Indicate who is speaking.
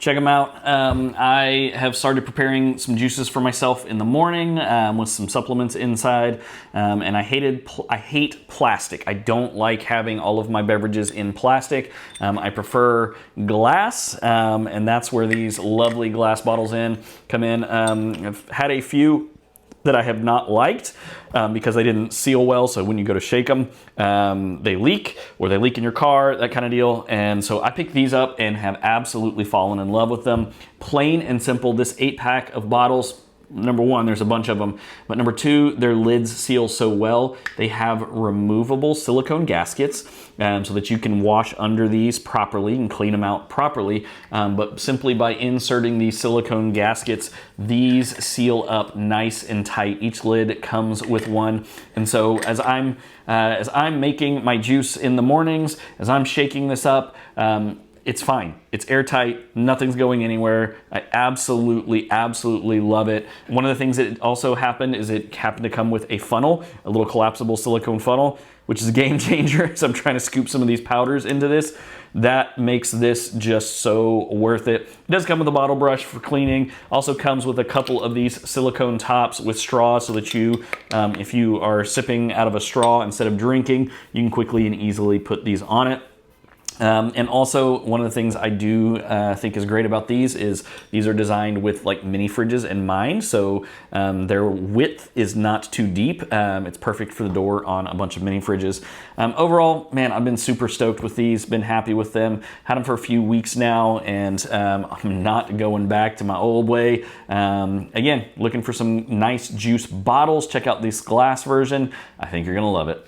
Speaker 1: check them out. I have started preparing some juices for myself in the morning with some supplements inside, and I hate plastic. I don't like having all of my beverages in plastic. I prefer glass, and that's where these lovely glass bottles come in. I've had a few that I have not liked because they didn't seal well, so when you go to shake them, they leak, or they leak in your car, that kind of deal. And so I picked these up and have absolutely fallen in love with them. Plain and simple, this 8-pack of bottles, number one, there's a bunch of them, but number two, their lids seal so well. They have removable silicone gaskets so that you can wash under these properly and clean them out properly. But simply by inserting these silicone gaskets, these seal up nice and tight. Each lid comes with one. And so as I'm making my juice in the mornings, as I'm shaking this up, it's fine. It's airtight. Nothing's going anywhere. I absolutely love it. One of the things that also happened is it happened to come with a funnel, a little collapsible silicone funnel, which is a game changer. So I'm trying to scoop some of these powders into this. That makes this just so worth it. It does come with a bottle brush for cleaning. Also comes with a couple of these silicone tops with straws so that you, if you are sipping out of a straw instead of drinking, you can quickly and easily put these on it. And also, one of the things I do think is great about these is these are designed with like mini fridges in mind, so their width is not too deep. It's perfect for the door on a bunch of mini fridges. Overall, man, I've been super stoked with these, been happy with them. Had them for a few weeks now, and I'm not going back to my old way. Again, looking for some nice juice bottles. Check out this glass version. I think you're gonna love it.